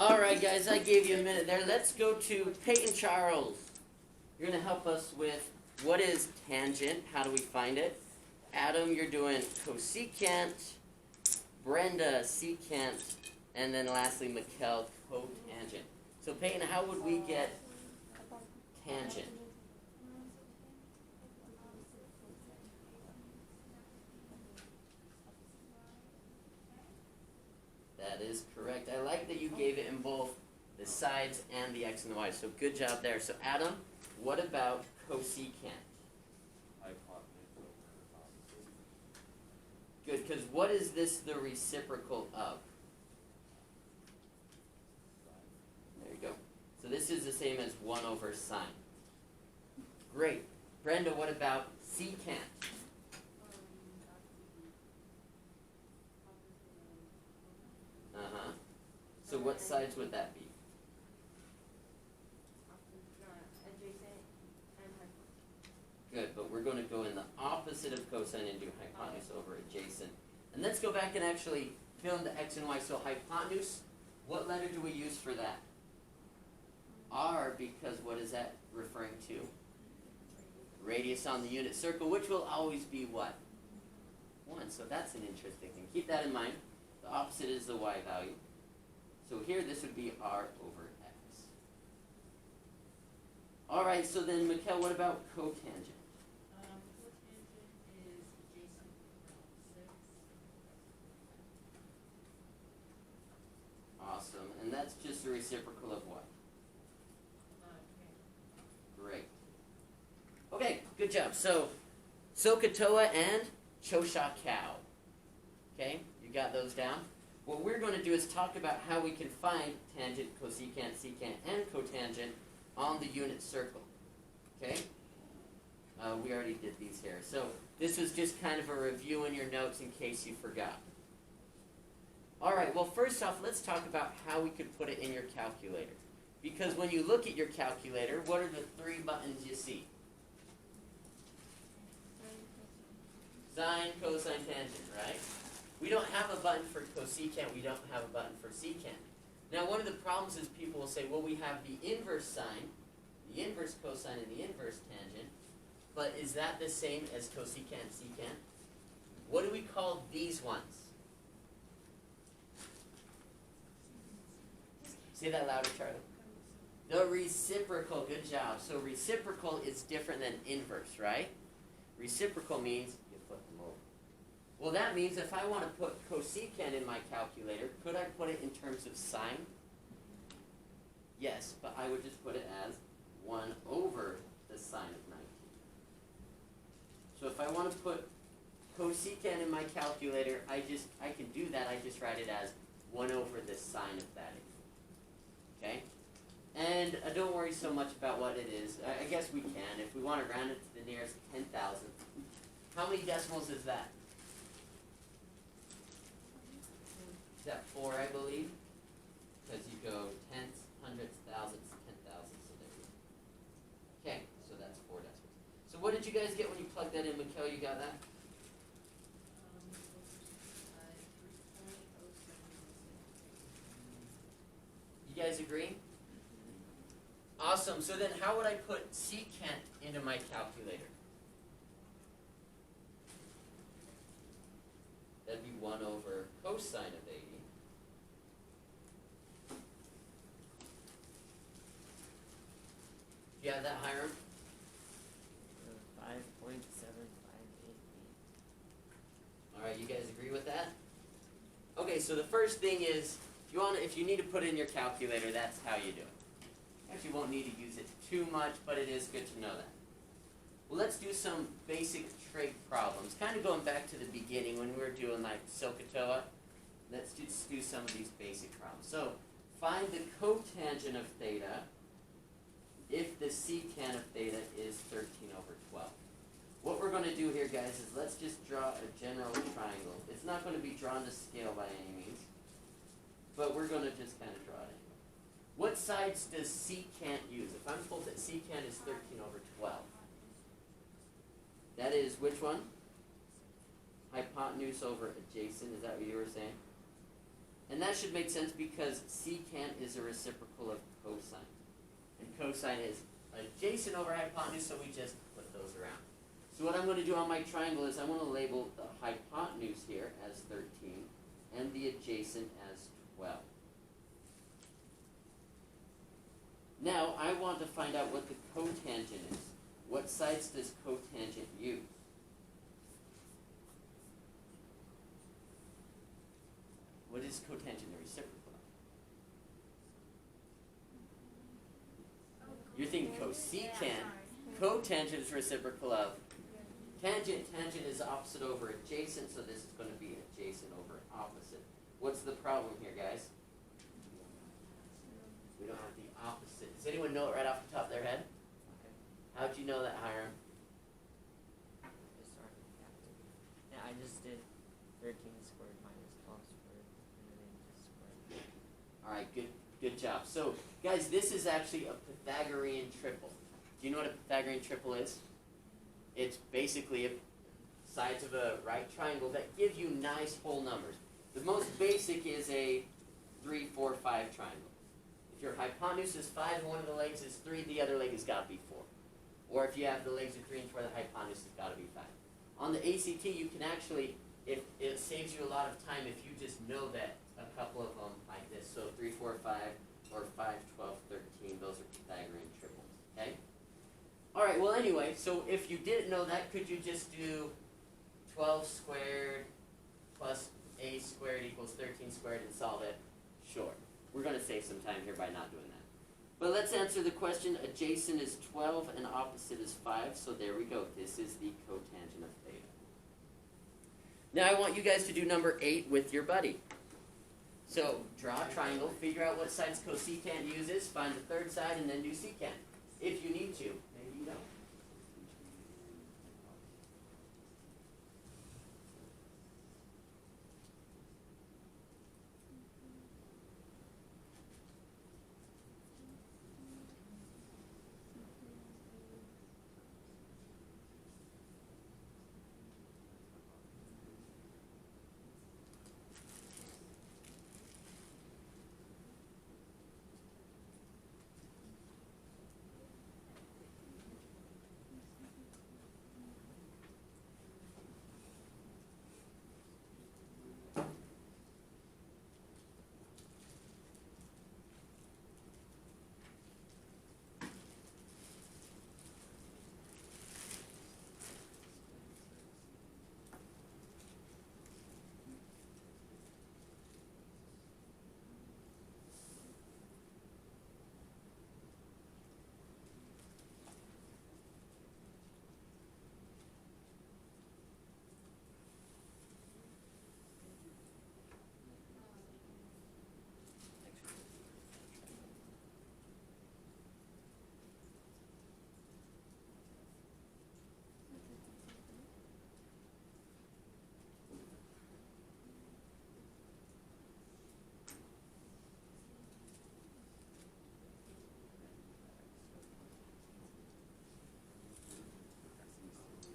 Alright guys, I gave you a minute there. Let's go to Peyton Charles. You're going to help us with what is tangent, how do we find it? Adam, you're doing cosecant, Brenda, secant, and then lastly, Mikkel, cotangent. So Peyton, how would we get tangent? That is correct. I like that you gave it in both the sides and the x and the y. So good job there. So Adam, what about cosecant? Good, because what is this the reciprocal of? There you go. So this is the same as 1 over sine. Great. Brenda, what about secant? Uh-huh. So what sides would that be? Good, but we're going to go in the opposite of cosine and do hypotenuse over adjacent. And let's go back and actually fill in the x and y. So hypotenuse, what letter do we use for that? R, because what is that referring to? Radius on the unit circle, which will always be what? 1. So that's an interesting thing. Keep that in mind. The opposite is the y value. So here this would be r over x. Alright, so then Mikkel, what about cotangent? Awesome. And that's just the reciprocal of what? Great. Okay, good job. So, SOHCAHTOA and CHOSHAH-COW. Okay, you got those down? What we're going to do is talk about how we can find tangent, cosecant, secant, and cotangent on the unit circle. Okay? We already did these here. So, this was just kind of a review in your notes in case you forgot. Alright, well first off, let's talk about how we could put it in your calculator. Because when you look at your calculator, what are the 3 buttons you see? Sine, cosine, tangent, right? We don't have a button for cosecant, we don't have a button for secant. Now one of the problems is people will say, well we have the inverse sine, the inverse cosine, and the inverse tangent, but is that the same as cosecant and secant? What do we call these ones? Say that louder, Charlie. The reciprocal, good job. So reciprocal is different than inverse, right? Reciprocal means you flip them over. Well, that means if I want to put cosecant in my calculator, could I put it in terms of sine? Yes, but I would just put it as 1 over the sine of 19. So if I want to put cosecant in my calculator, I can do that. I just write it as 1 over the sine of that. Okay? And don't worry so much about what it is. I guess we can. If we want to round it to the nearest 10,000. How many decimals is that? Is that 4, I believe? Because you go tenths, hundredths, thousandths, 10,000. So there we go. Okay, so that's 4 decimals. So what did you guys get when you plugged that in, Mikkel? You got that? You guys agree? Awesome. So then how would I put secant into my calculator? That'd be 1 over cosine of 80. Do you have that, Hiram? 5.758. Alright, you guys agree with that? Okay, so the first thing is, if you need to put it in your calculator, that's how you do it. Actually, won't need to use it too much, but it is good to know that. Well, let's do some basic trig problems. Kind of going back to the beginning when we were doing like SOHCAHTOA. Let's just do some of these basic problems. So, find the cotangent of theta if the secant of theta is 13 over 12. What we're going to do here, guys, is let's just draw a general triangle. It's not going to be drawn to scale by any means, but we're going to just kind of draw it anyway. What sides does secant use? If I'm told that secant is 13 over 12, that is which one? Hypotenuse over adjacent. Is that what you were saying? And that should make sense because secant is a reciprocal of cosine. And cosine is adjacent over hypotenuse, so we just put those around. So what I'm going to do on my triangle is I'm going to label the hypotenuse here as 13 and the adjacent as 12. Now I want to find out what the cotangent is. What sides does cotangent use? What is cotangent the reciprocal of? You're thinking cosecant. Cotangent is reciprocal of tangent. Tangent is opposite over adjacent, so this is going to be adjacent over opposite. What's the problem here, guys? We don't have the opposite. Does anyone know it right off the top of their head? Okay. How'd you know that, Hiram? Yeah, I just did 13 squared minus 12 squared, and then just squared. All right, good job. So, guys, this is actually a Pythagorean triple. Do you know what a Pythagorean triple is? It's basically sides of a right triangle that give you nice whole numbers. The most basic is a 3, 4, 5 triangle. If your hypotenuse is 5 and one of the legs is 3, the other leg has got to be 4. Or if you have the legs are 3 and 4, the hypotenuse has got to be 5. On the ACT, you can actually, it saves you a lot of time if you just know that a couple of them like this. So 3, 4, 5, or 5, 12, 13, those are Pythagorean triples, okay? All right, well anyway, so if you didn't know that, could you just do 12 squared plus a squared equals 13 squared and solve it? Sure. We're going to save some time here by not doing that. But let's answer the question. Adjacent is 12 and opposite is 5, so there we go. This is the cotangent of theta. Now I want you guys to do number 8 with your buddy. So draw a triangle, figure out what sides cosecant uses, find the third side, and then do secant. If you need to. Maybe you don't.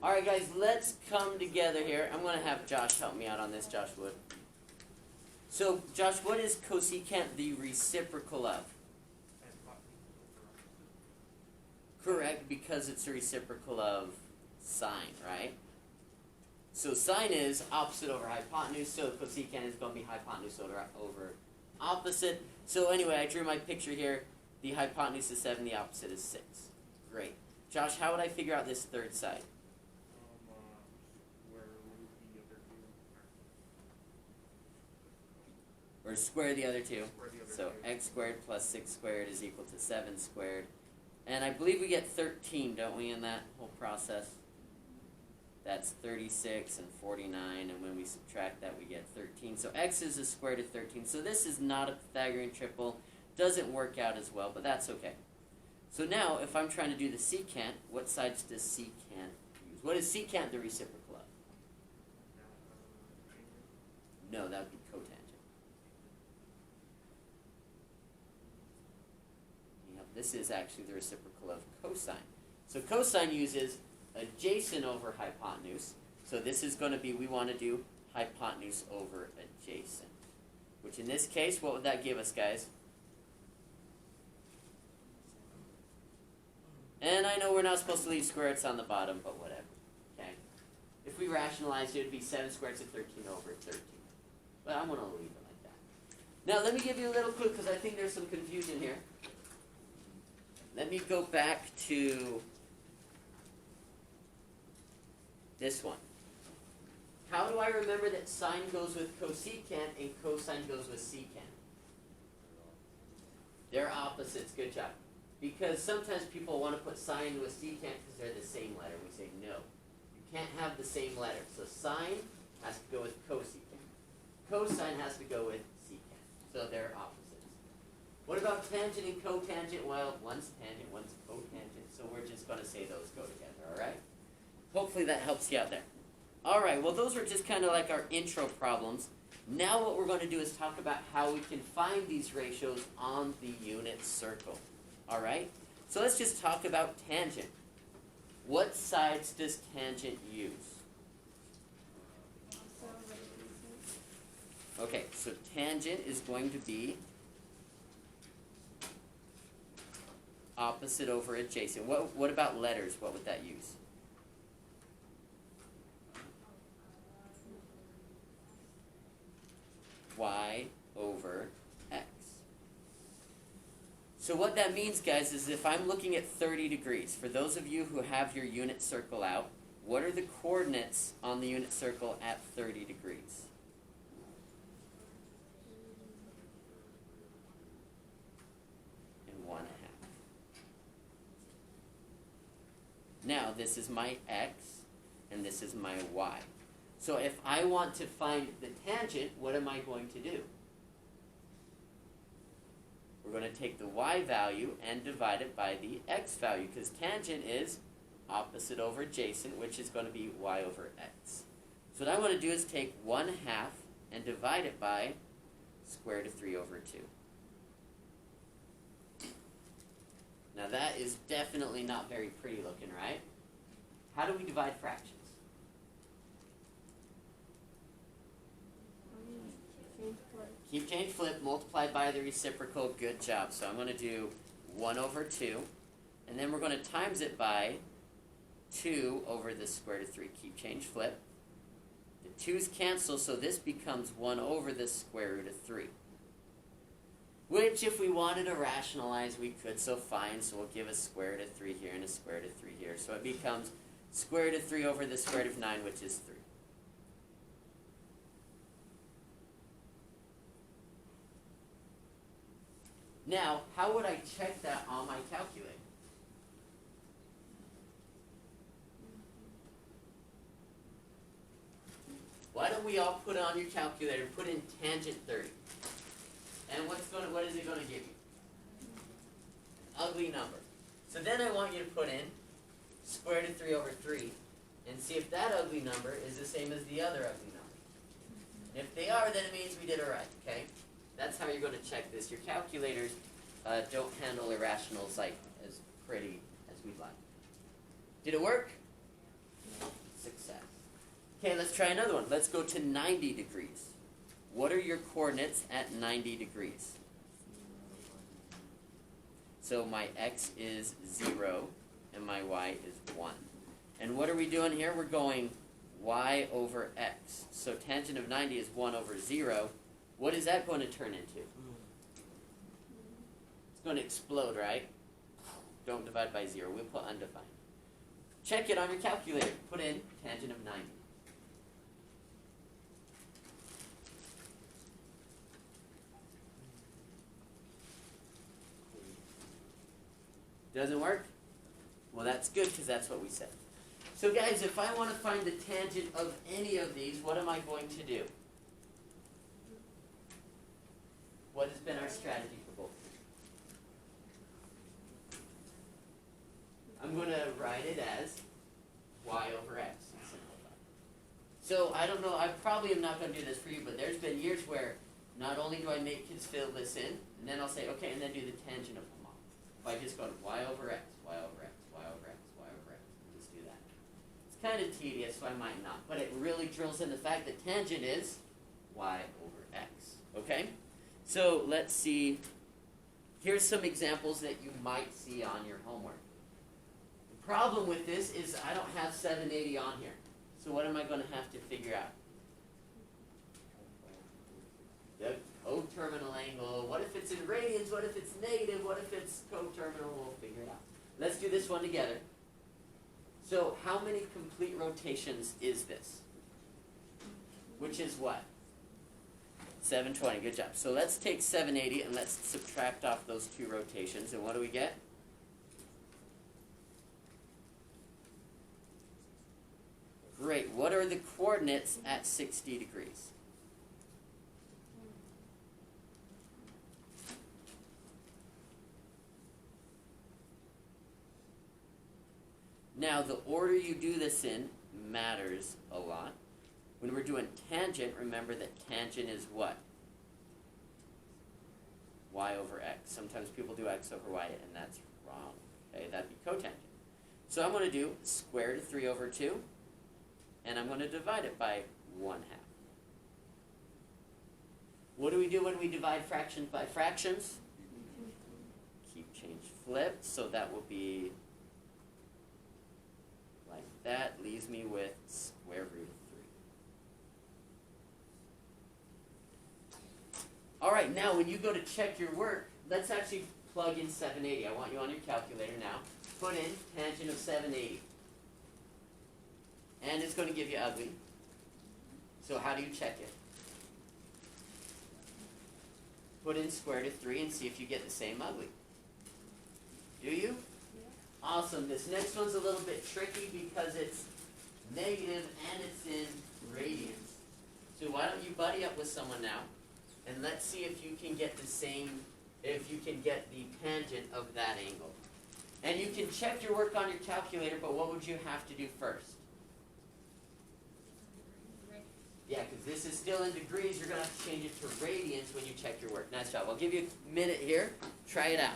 All right, guys, let's come together here. I'm going to have Josh help me out on this, Josh Wood. So, Josh, what is cosecant the reciprocal of? Correct, because it's a reciprocal of sine, right? So sine is opposite over hypotenuse, so cosecant is going to be hypotenuse over opposite. So anyway, I drew my picture here. The hypotenuse is 7, the opposite is 6. Great. Josh, how would I figure out this third side? Or square the other two. So x squared plus 6 squared is equal to 7 squared. And I believe we get 13, don't we, in that whole process? That's 36 and 49, and when we subtract that, we get 13. So x is a square root of 13. So this is not a Pythagorean triple. Doesn't work out as well, but that's okay. So now, if I'm trying to do the secant, what sides does secant use? What is secant the reciprocal of? No, that would be cotangent. This is actually the reciprocal of cosine. So cosine uses adjacent over hypotenuse. So this is going to be, we want to do hypotenuse over adjacent. which in this case, what would that give us, guys? And I know we're not supposed to leave square roots on the bottom, but whatever. Okay? If we rationalized it, it would be 7 squared to 13 over 13. But I'm going to leave it like that. Now, let me give you a little clue, because I think there's some confusion here. Let me go back to this one. How do I remember that sine goes with cosecant and cosine goes with secant? They're opposites. Good job. Because sometimes people want to put sine with secant because they're the same letter. We say no. You can't have the same letter. So sine has to go with cosecant. Cosine has to go with secant. So they're opposites. What about tangent and cotangent? Well, one's tangent, one's cotangent. So we're just going to say those go together, all right? Hopefully that helps you out there. All right, well, those were just kind of like our intro problems. Now what we're going to do is talk about how we can find these ratios on the unit circle. All right? So let's just talk about tangent. What sides does tangent use? Okay, so tangent is going to be opposite over adjacent. What about letters? What would that use? Y over X. So what that means, guys, is if I'm looking at 30 degrees, for those of you who have your unit circle out, what are the coordinates on the unit circle at 30 degrees? And 1/2. Now, this is my X, and this is my Y. So if I want to find the tangent, what am I going to do? We're going to take the y value and divide it by the x value, because tangent is opposite over adjacent, which is going to be y over x. So what I want to do is take 1/2 and divide it by square root of 3 over 2. Now that is definitely not very pretty looking, right? How do we divide fractions? Keep, change, flip, multiplied by the reciprocal. Good job. So I'm going to do 1 over 2, and then we're going to times it by 2 over the square root of 3. Keep, change, flip. The 2's cancel, so this becomes 1 over the square root of 3. Which, if we wanted to rationalize, we could, so fine. So we'll give a square root of 3 here and a square root of 3 here. So it becomes square root of 3 over the square root of 9, which is 3. Now, how would I check that on my calculator? Why don't we all put on your calculator, put in tangent 30. And what is it going to give you? An ugly number. So then I want you to put in square root of 3 over 3 and see if that ugly number is the same as the other ugly number. If they are, then it means we did it right, okay? That's how you're going to check this. Your calculators don't handle irrationals like as pretty as we'd like. Did it work? Success. Okay, let's try another one. Let's go to 90 degrees. What are your coordinates at 90 degrees? So my x is 0 and my y is 1. And what are we doing here? We're going y over x. So tangent of 90 is 1 over 0. What is that going to turn into? It's going to explode, right? Don't divide by 0. We'll put undefined. Check it on your calculator. Put in tangent of 90. Doesn't work? Well, that's good, because that's what we said. So guys, if I want to find the tangent of any of these, what am I going to do? What has been our strategy for both? I'm going to write it as y over x. So I don't know, I probably am not going to do this for you, but there's been years where not only do I make kids fill this in, and then I'll say, okay, and then do the tangent of them all. If I just go y over x, y over x, y over x, y over x, and just do that. It's kind of tedious, so I might not, but it really drills in the fact that tangent is y over x. Okay? So let's see. Here's some examples that you might see on your homework. The problem with this is I don't have 780 on here. So what am I going to have to figure out? The coterminal angle. What if it's in radians? What if it's negative? What if it's coterminal? We'll figure it out. Let's do this one together. So how many complete rotations is this? Which is what? 720. Good job. So let's take 780 and let's subtract off those two rotations. And what do we get? Great. What are the coordinates at 60 degrees? Now, the order you do this in matters a lot. When we're doing tangent, remember that tangent is what? Y over x. Sometimes people do x over y, and that's wrong. Okay, that'd be cotangent. So I'm going to do square root of 3 over 2, and I'm going to divide it by 1/2. What do we do when we divide fractions by fractions? Keep change flipped, so that will be like that. Leaves me with square root of 3. All right, now when you go to check your work, let's actually plug in 780. I want you on your calculator now. Put in tangent of 780. And it's going to give you ugly. So how do you check it? Put in square root of 3 and see if you get the same ugly. Do you? Yeah. Awesome. This next one's a little bit tricky because it's negative and it's in radians. So why don't you buddy up with someone now, and let's see if you can get the same, if you can get the tangent of that angle. And you can check your work on your calculator, but what would you have to do first? Yeah, because this is still in degrees. You're going to have to change it to radians when you check your work. Nice job. I'll give you a minute here. Try it out.